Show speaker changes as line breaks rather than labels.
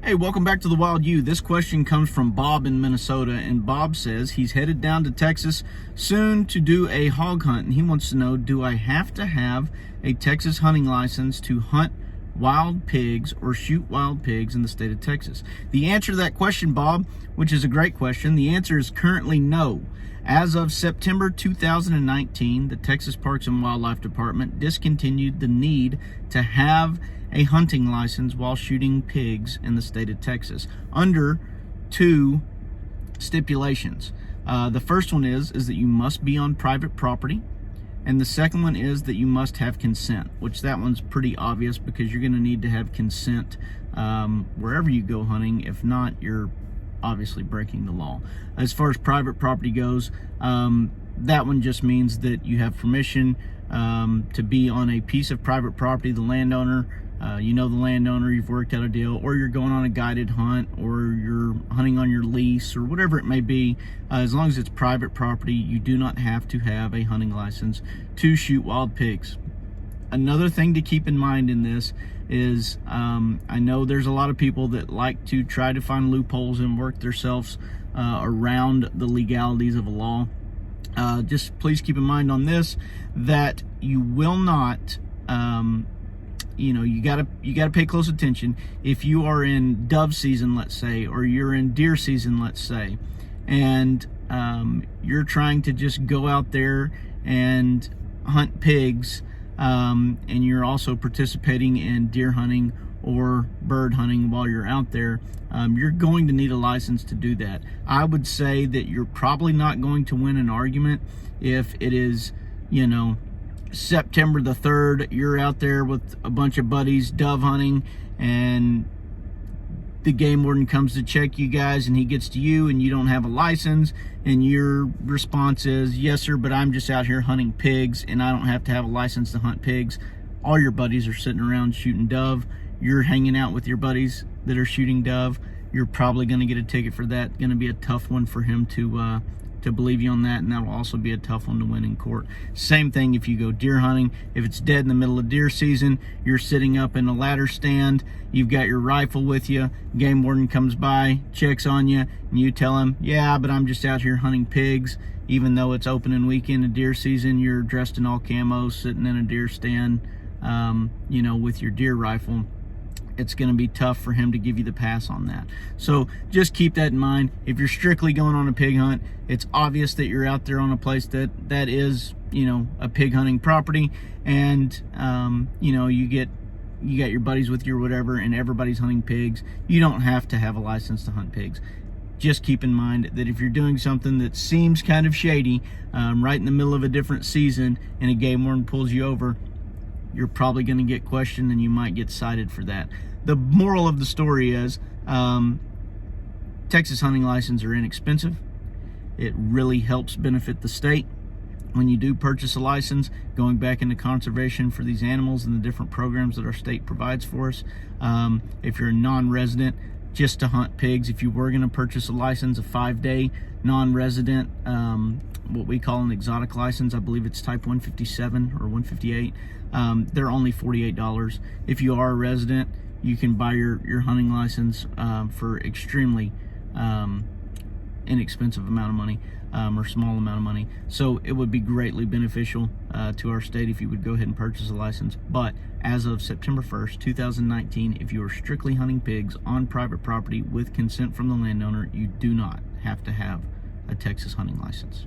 Hey, welcome back to the Wild U. This question comes from Bob in Minnesota, and Bob says he's headed down to Texas soon to do a hog hunt, and he wants to know, do I have to have a Texas hunting license to hunt wild pigs or shoot wild pigs in the state of Texas? The answer to that question, Bob, which is a great question, the answer is currently no. As of September 2019, the Texas Parks and Wildlife Department discontinued the need to have a hunting license while shooting pigs in the state of Texas under two stipulations. The first one is that you must be on private property, and the second one is that you must have consent, which that one's pretty obvious because you're going to need to have consent wherever you go hunting. If not, you're obviously breaking the law. As far as private property goes, that one just means that you have permission to be on a piece of private property. The landowner, you know the landowner, you've worked out a deal, or you're going on a guided hunt, or you're hunting on your lease, or whatever it may be. As long as it's private property, you do not have to have a hunting license to shoot wild pigs. Another thing to keep in mind in this is I know there's a lot of people that like to try to find loopholes and work themselves around the legalities of a law. Just please keep in mind on this that you will not you gotta pay close attention. If you are in dove season, let's say, or you're in deer season, let's say, and you're trying to just go out there and hunt pigs, and you're also participating in deer hunting or bird hunting while you're out there, you're going to need a license to do that. I would say that you're probably not going to win an argument if it is, September the 3rd, you're out there with a bunch of buddies dove hunting, and the game warden comes to check you guys, and he gets to you and you don't have a license, and your response is, yes sir, but I'm just out here hunting pigs and I don't have to have a license to hunt pigs. All your buddies are sitting around shooting dove. You're hanging out with your buddies that are shooting dove. You're probably going to get a ticket for that. Going to be a tough one for him to believe you on that, and that'll also be a tough one to win in court. Same thing if you go deer hunting. If it's dead in the middle of deer season, you're sitting up in a ladder stand, you've got your rifle with you, game warden comes by, checks on you, and you tell him, yeah, but I'm just out here hunting pigs. Even though it's opening weekend of deer season, you're dressed in all camo, sitting in a deer stand, with your deer rifle. It's going to be tough for him to give you the pass on that. So just keep that in mind. If you're strictly going on a pig hunt, it's obvious that you're out there on a place that is, a pig hunting property, and you got your buddies with you or whatever, and everybody's hunting pigs. You don't have to have a license to hunt pigs. Just keep in mind that if you're doing something that seems kind of shady, right in the middle of a different season, and a game warden pulls you over, you're probably going to get questioned, and you might get cited for that. The moral of the story is Texas hunting licenses are inexpensive. It really helps benefit the state when you do purchase a license, going back into conservation for these animals and the different programs that our state provides for us. If you're a non-resident, just to hunt pigs, if you were going to purchase a license, a 5-day non-resident, what we call an exotic license, I believe it's type 157 or 158, they're only $48. If you are a resident, you can buy your hunting license for extremely inexpensive amount of money, or small amount of money. So it would be greatly beneficial to our state if you would go ahead and purchase a license. But as of September 1st, 2019, if you are strictly hunting pigs on private property with consent from the landowner, you do not have to have a Texas hunting license.